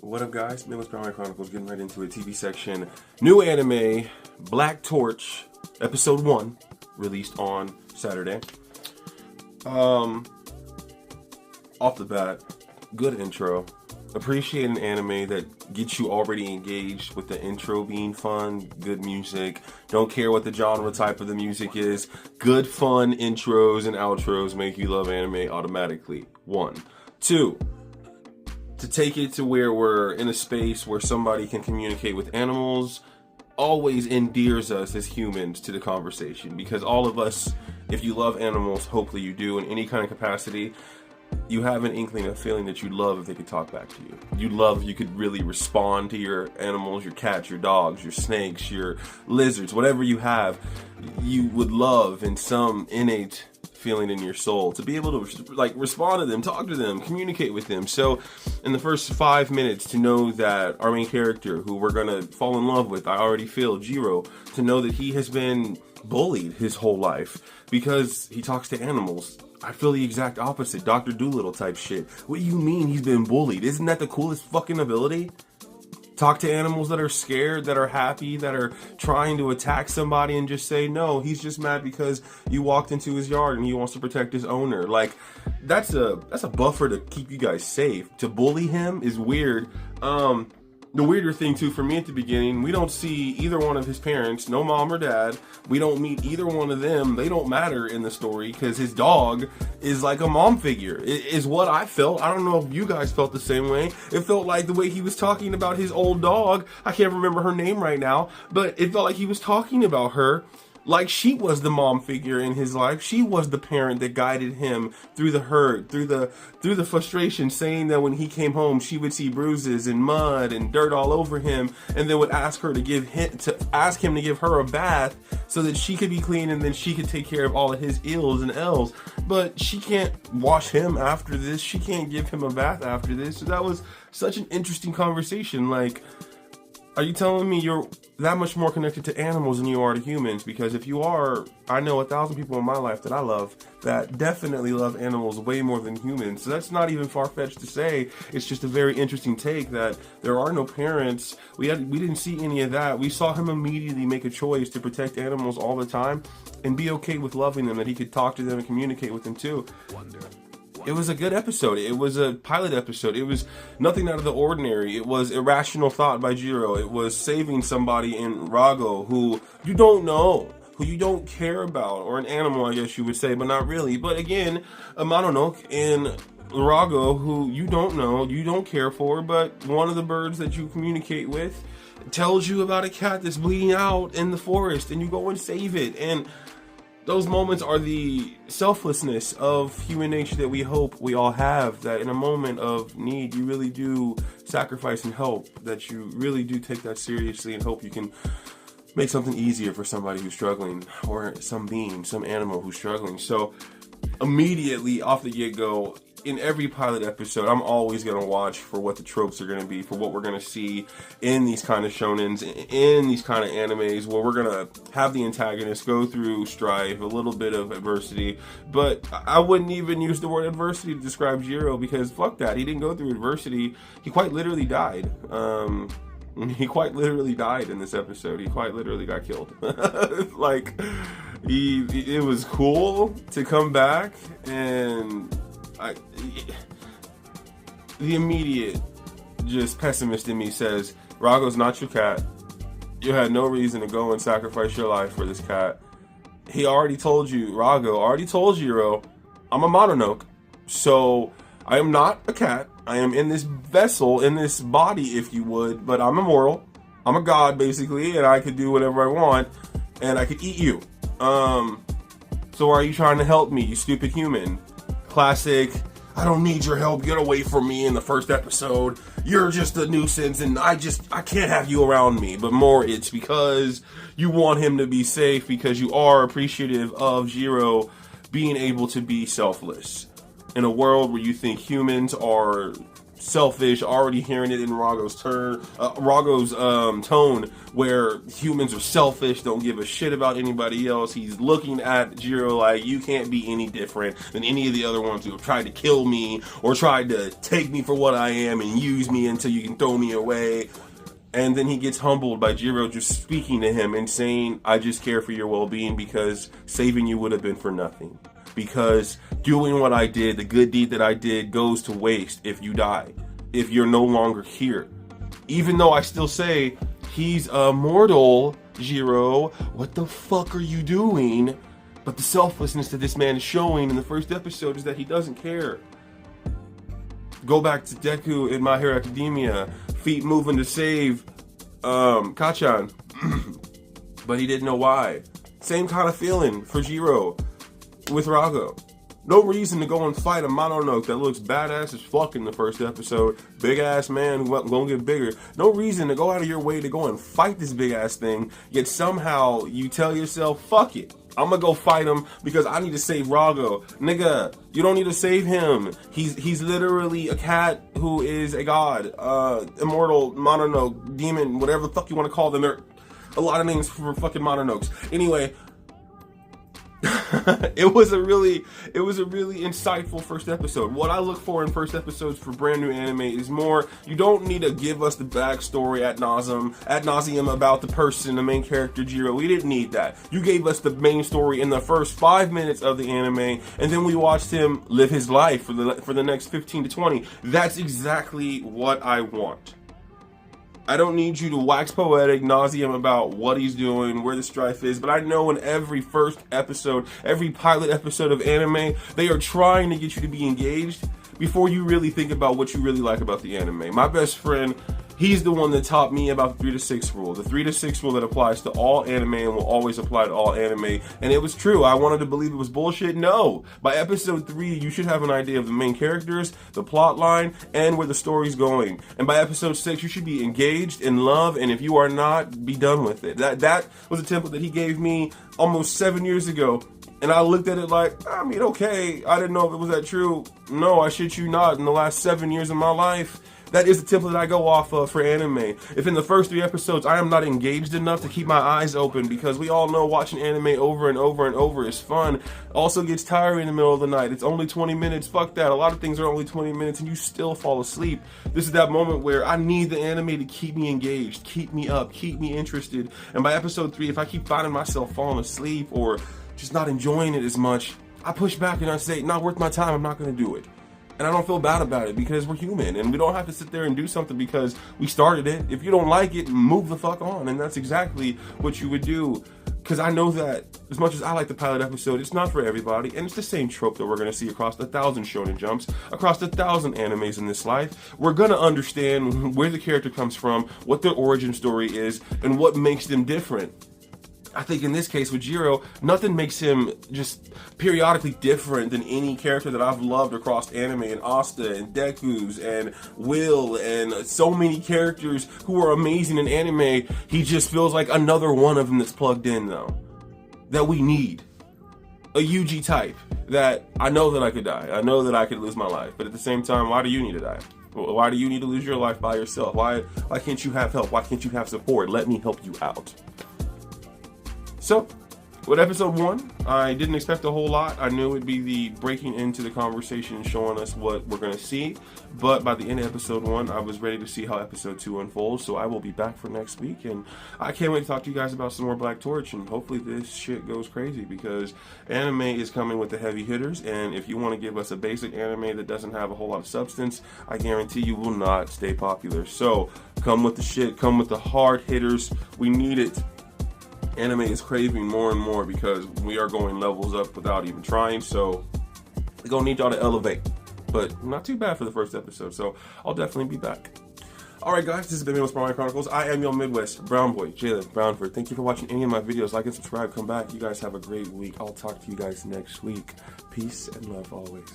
What up, guys? Midwest Power Chronicles, getting right into it. TV section. New anime, Black Torch, episode 1, released on Saturday. Off the bat, good intro. Appreciate an anime that gets you already engaged with the intro being fun, good music. Don't care what the genre type of the music is. Good, fun intros and outros make you love anime automatically. 1. 2. To take it to where we're in a space where somebody can communicate with animals always endears us as humans to the conversation, because all of us, if you love animals, hopefully you do in any kind of capacity, you have an inkling, a feeling that you'd love if they could talk back to you. You'd love if you could really respond to your animals, your cats, your dogs, your snakes, your lizards, whatever you have, you would love in some innate feeling in your soul to be able to respond to them, talk to them, communicate with them. So in the first 5 minutes, to know that our main character, who we're gonna fall in love with, I already feel, Jiro, to know that he has been bullied his whole life because he talks to animals. I feel the exact opposite, Dr. Dolittle type shit. What do you mean he's been bullied? Isn't that the coolest fucking ability? Talk to animals that are scared, that are happy, that are trying to attack somebody, and just say, no, he's just mad because you walked into his yard and he wants to protect his owner. Like, that's a buffer to keep you guys safe. To bully him is weird. The weirder thing too for me at the beginning, we don't see either one of his parents, no mom or dad. We don't meet either one of them. They don't matter in the story because his dog is like a mom figure, is what I felt. I don't know if you guys felt the same way. It felt like the way he was talking about his old dog. I can't remember her name right now, but it felt like he was talking about her like she was the mom figure in his life. She was the parent that guided him through the hurt, through the frustration, saying that when he came home, she would see bruises and mud and dirt all over him, and then would ask him to give her a bath so that she could be clean, and then she could take care of all of his ills and ills. But she can't wash him after this. She can't give him a bath after this. So that was such an interesting conversation. Like, are you telling me you're that much more connected to animals than you are to humans? Because if you are, I know 1,000 people in my life that I love that definitely love animals way more than humans. So that's not even far-fetched to say. It's just a very interesting take that there are no parents. We didn't see any of that. We saw him immediately make a choice to protect animals all the time and be okay with loving them, that he could talk to them and communicate with them too. It was a good episode. It was a pilot episode. It was nothing out of the ordinary. It was irrational thought by Jiro. It was saving somebody in Rago who you don't know, who you don't care about, or an animal, I guess you would say, but not really. But again, a Mononoke in Rago who you don't know, you don't care for, but one of the birds that you communicate with tells you about a cat that's bleeding out in the forest, and you go and save it. And those moments are the selflessness of human nature that we hope we all have, that in a moment of need, you really do sacrifice and help, that you really do take that seriously and hope you can make something easier for somebody who's struggling, or some being, some animal who's struggling. So immediately off the get-go, in every pilot episode, I'm always going to watch for what the tropes are going to be, for what we're going to see in these kind of shonens, in these kind of animes, where we're going to have the antagonist go through strife, a little bit of adversity. But I wouldn't even use the word adversity to describe Jiro, because fuck that. He didn't go through adversity. He quite literally died. He quite literally died in this episode. He quite literally got killed. Like, it was cool to come back, and the immediate just pessimist in me says, Rago's not your cat. You had no reason to go and sacrifice your life for this cat. He already told you, Rago already told Jiro, I'm a Mononoke, so I am not a cat. I am in this vessel, in this body, if you would, but I'm immortal. I'm a god, basically, and I could do whatever I want, and I could eat you. So are you trying to help me, you stupid human? Classic, I don't need your help, get away from me in the first episode. You're just a nuisance, and I can't have you around me. But more, it's because you want him to be safe, because you are appreciative of Jiro being able to be selfless. In a world where you think humans are selfish, already hearing it in Rago's tone, where humans are selfish, don't give a shit about anybody else. He's looking at Jiro like, you can't be any different than any of the other ones who have tried to kill me or tried to take me for what I am and use me until you can throw me away. And then he gets humbled by Jiro just speaking to him and saying, I just care for your well-being because saving you would have been for nothing. Because doing what I did, the good deed that I did, goes to waste if you die, if you're no longer here. Even though I still say, he's immortal, Jiro, what the fuck are you doing? But the selflessness that this man is showing in the first episode is that he doesn't care. Go back to Deku in My Hero Academia, feet moving to save Kachan, but he didn't know why. Same kind of feeling for Jiro with Rago. No reason to go and fight a Mononoke that looks badass as fuck in the first episode. Big ass man who gonna get bigger. No reason to go out of your way to go and fight this big ass thing, yet somehow you tell yourself, fuck it, I'm gonna go fight him because I need to save Rago. Nigga, you don't need to save him. He's literally a cat who is a god, immortal, Mononoke, demon, whatever the fuck you want to call them. There are a lot of names for fucking Mononokes. Anyway, it was a really insightful first episode. What I look for in first episodes for brand new anime is more, you don't need to give us the backstory ad nauseum about the person, the main character Jiro. We didn't need that. You gave us the main story in the first 5 minutes of the anime, and then we watched him live his life for the next 15 to 20. That's exactly what I want. I don't need you to wax poetic nauseum about what he's doing, where the strife is, but I know in every first episode, every pilot episode of anime, they are trying to get you to be engaged before you really think about what you really like about the anime. My best friend, he's the one that taught me about the 3 to 6 rule. The 3 to 6 rule that applies to all anime and will always apply to all anime. And it was true. I wanted to believe it was bullshit. No. By episode 3, you should have an idea of the main characters, the plot line, and where the story's going. And by episode 6, you should be engaged, in love, and if you are not, be done with it. That was a template that he gave me almost 7 years ago. And I looked at it like, I mean, okay, I didn't know if it was that true. No, I shit you not. In the last 7 years of my life, that is the template I go off of for anime. If in the first 3 episodes I am not engaged enough to keep my eyes open, because we all know watching anime over and over and over is fun, also gets tiring in the middle of the night. It's only 20 minutes. Fuck that. A lot of things are only 20 minutes and you still fall asleep. This is that moment where I need the anime to keep me engaged, keep me up, keep me interested. And by episode 3, if I keep finding myself falling asleep or just not enjoying it as much, I push back and I say, not worth my time, I'm not going to do it. And I don't feel bad about it because we're human and we don't have to sit there and do something because we started it. If you don't like it, move the fuck on. And that's exactly what you would do. Because I know that as much as I like the pilot episode, it's not for everybody. And it's the same trope that we're going to see across 1,000 shonen jumps, across 1,000 animes in this life. We're going to understand where the character comes from, what their origin story is, and what makes them different. I think in this case with Jiro, nothing makes him just periodically different than any character that I've loved across anime, and Asta and Deku's and Will and so many characters who are amazing in anime. He just feels like another one of them that's plugged in though, that we need. A Yuji type that I know that I could die. I know that I could lose my life, but at the same time, why do you need to die? Why do you need to lose your life by yourself? Why can't you have help? Why can't you have support? Let me help you out. So, with episode 1, I didn't expect a whole lot. I knew it would be the breaking into the conversation and showing us what we're going to see. But by the end of episode 1, I was ready to see how episode 2 unfolds. So I will be back for next week. And I can't wait to talk to you guys about some more Black Torch. And hopefully this shit goes crazy because anime is coming with the heavy hitters. And if you want to give us a basic anime that doesn't have a whole lot of substance, I guarantee you will not stay popular. So come with the shit. Come with the hard hitters. We need it. Anime is craving more and more because we are going levels up without even trying, so we're gonna need y'all to elevate, but not too bad for the first episode, so I'll definitely be back. Alright guys, this has been Midwest Brown Chronicles. I am your Midwest Brown Boy, Jalen Brownford. Thank you for watching any of my videos. Like and subscribe, come back. You guys have a great week. I'll talk to you guys next week. Peace and love always.